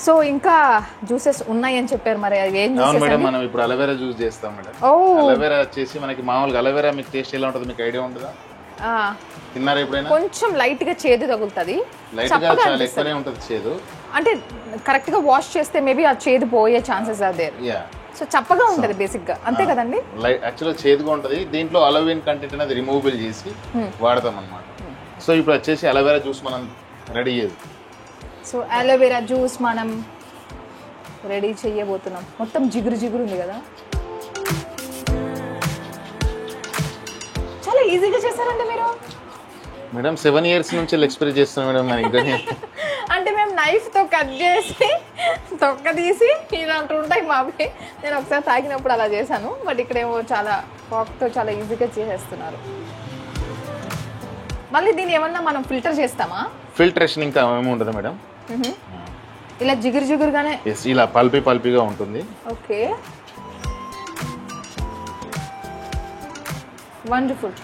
So ఇంకా juices ఉన్నాయని చెప్పారు, మరి అవి ఏం జ్యూసెస్? మేడం మనం ఇప్పుడు అలోవెరా జ్యూస్ చేస్తాం మేడం. అలోవెరా వచ్చేసి మనకి మామూలుగా అలోవెరా మీకు టేస్ట్ ఎలా ఉంటుంది మీకు ఐడియా ఉంటుందా? తిన్నారా ఎప్పుడైనా? కొంచెం లైట్ గా చేదు తగులుతుంది, లైట్ గా చాలా ఎక్కువనే ఉంటుంది చేదు. అంటే కరెక్ట్ గా వాష్ చేస్తే మేబీ ఆ చేదు పోయే ఛాన్సెస్ ఆర్ దేర్. సో చప్పగా ఉంటుంది బేసిక్ గా, అంతే కదండి? యాక్చువల్గా చేదుగా ఉంటుంది. దీంట్లో అలోవెన్ కంటెంట్ అనేది రిమూవబుల్ చేసి వాడతాం అన్నమాట. సో ఇప్పుడు వచ్చేసి అలోవెరా జ్యూస్ మనం రెడీ చేయాలి. సో అలోవెరా జ్యూస్ మనం రెడీ చేయబోతున్నాం. మొత్తం జిగురు జిగురు ఉంది కదా, చాలా ఈజీగా చేస్తారండి మీరు. మేడం 7 years నుంచి ఎక్స్పీరియన్స్ చేస్తున్నాం మేడం. అంటే మేము నైఫ్ తో కట్ చేసి తొక్క తీసి ఇలాంటి ఉంటాయి మావి. నేను ఒకసారి తాగినప్పుడు అలా చేశాను, బట్ ఇక్కడేమో చాలా ఫాక్తో చాలా ఈజీగా చేసేస్తున్నారు. మళ్ళీ దీన్ని ఏమన్నా మనం ఫిల్టర్ చేస్తామా? ఫిల్టరేషన్ ఇంకా ఏమి ఉండదు మేడం, ఇలా జిగురు జిగురుగానే ఇలా పల్పీగా ఉంటుంది. Okay, wonderful.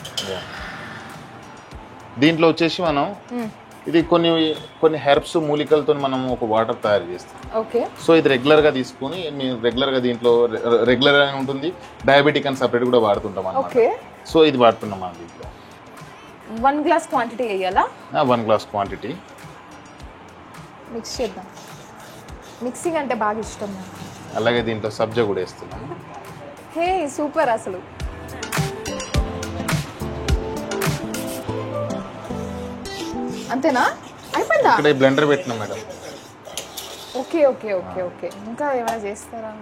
దీంట్లో వచ్చేసి మనం ఇది కొన్ని హెర్బ్స్ మూలికలతో మనం ఒక వాటర్ తయారు చేస్తాం. ఓకే, సో ఇది రెగ్యులర్ గా తీసుకుని మీరు రెగ్యులర్ గా దీంట్లో రెగ్యులర్ గా ఉంటుంది, డయాబెటిక్ అని సపరేట్ కూడా వాడుతుంటాం అన్నమాట. సో ఇది వాడుతున్నాం మనం దీంట్లో. 1 glass క్వాంటిటీ వేయాలా? 1 glass క్వాంటిటీ మిక్స్ చేద్దాం. మిక్సింగ్ అంటే బాగా ఇష్టం నాకు. అలాగే దీంట్లో సబ్జా కూడా వేస్తున్నాం. హే సూపర్ అసలు. అంతేనా? అయిపోయిందా? ఇక్కడ బ్లెండర్ పెట్టినా madam. Okay okay okay okay, ఇంకా ఏమైనా చేస్తారా?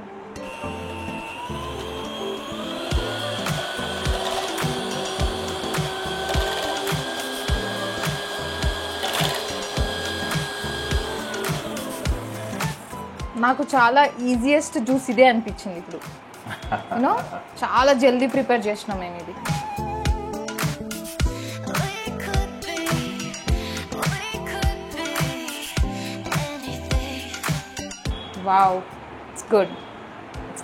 నాకు చాలా ఈజియెస్ట్ జ్యూస్ ఇదే అనిపించింది ఇప్పుడు. యూనో చాలా జల్దీ ప్రిపేర్ చేసినాం మేము ఇది. Wow, it's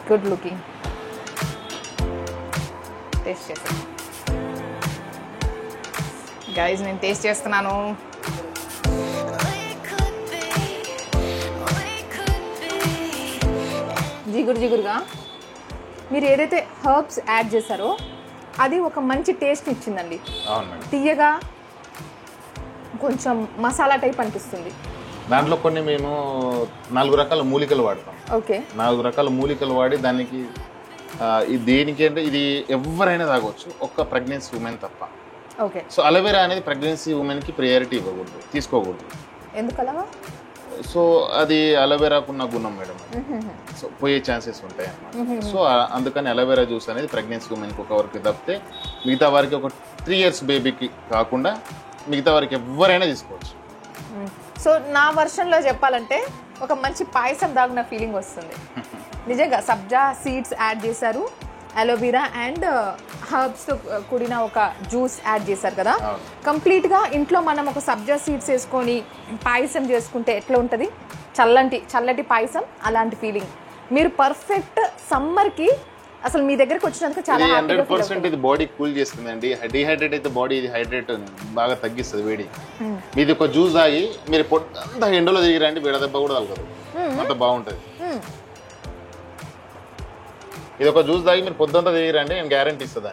good looking. Taste చేస్తాను గైస్, నేను టేస్ట్ చేస్తున్నాను. జిగురు జిగురుగా మీరు ఏదైతే హర్బ్స్ యాడ్ చేశారో అది ఒక మంచి టేస్ట్ ఇచ్చిందండి. తీయగా కొంచెం మసాలా టైప్ అనిపిస్తుంది. దాంట్లో కొన్ని మేము 4 రకాల మూలికలు వాడతాం. ఓకే, 4 రకాల మూలికలు వాడి దానికి దేనికి అంటే ఇది ఎవరైనా తాగొచ్చు, ఒక్క ప్రెగ్నెన్సీ ఉమెన్ తప్ప. ఓకే, సో అలోవెరా అనేది ప్రెగ్నెన్సీ ఉమెన్కి ప్రయారిటీ ఇవ్వకూడదు, తీసుకోకూడదు. ఎందుకలా? సో అది అలోవెరాకున్న గుణం మేడం, సో పోయే ఛాన్సెస్ ఉంటాయి అన్నమాట. సో అందుకని అలోవెరా జ్యూస్ అనేది ప్రెగ్నెన్సీ ఉమెన్కి ఒకవరకు తప్పితే మిగతా వారికి ఒక 3 years బేబీకి కాకుండా మిగతా వారికి ఎవరైనా తీసుకోవచ్చు. సో నా వర్షన్లో చెప్పాలంటే ఒక మంచి పాయసం దాగిన ఫీలింగ్ వస్తుంది నిజంగా. సబ్జా సీడ్స్ యాడ్ చేశారు, అలోవెరా అండ్ హర్బ్స్తో కూడిన ఒక జ్యూస్ యాడ్ చేశారు కదా. కంప్లీట్గా ఇంట్లో మనం ఒక సబ్జా సీడ్స్ వేసుకొని పాయసం చేసుకుంటే ఎట్లా ఉంటుంది, చల్లటి పాయసం, అలాంటి ఫీలింగ్. మీరు పర్ఫెక్ట్ సమ్మర్కి అసలు మీ దగ్గరకు వచ్చినందుకు చాలా 100% ఇది బాడీ కూల్ చేస్తుందండి. డిహైడ్రేట్ అయితే బాడీ ఇది హైడ్రేట్ బాగా తగ్గిస్తుంది వేడి. మీది ఒక జ్యూస్ తాగి మీరు పొద్దంతా ఎండలో దిగిరండి, వేడదెబ్బ కూడా తగ్గదు, అంత బాగుంటుంది. ఇది ఒక జ్యూస్ తాగి మీరు పొద్దుంతా దిగిరండి, నేను గ్యారంటీ ఇస్తుందా.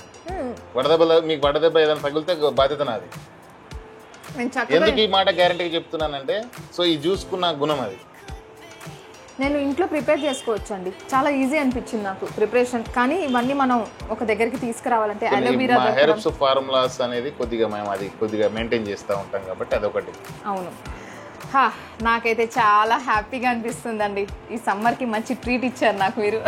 మీకు వడదెబ్బ ఏదైనా తగిలితే బాధ్యత నాది. ఎందుకు ఈ మాట గ్యారంటీగా చెప్తున్నానంటే, సో ఈ జ్యూస్ కున్న గుణం అది. నేను ఇంట్లో ప్రిపేర్ చేసుకోవచ్చు అండి, చాలా ఈజీ అనిపించింది నాకు ప్రిపరేషన్. కానీ ఇవన్నీ మనం ఒక దగ్గరికి తీసుకురావాలంటే అలోవెరా హెర్బ్స్ ఫార్ములాస్ అనేది కొద్దిగా మేము అది కొద్దిగా మెయింటైన్ చేస్తూ ఉంటాం కాబట్టి అదొకటి. అవును, నాకైతే చాలా హ్యాపీగా అనిపిస్తుందండి. ఈ సమ్మర్కి మంచి ట్రీట్ ఇచ్చారు నాకు మీరు.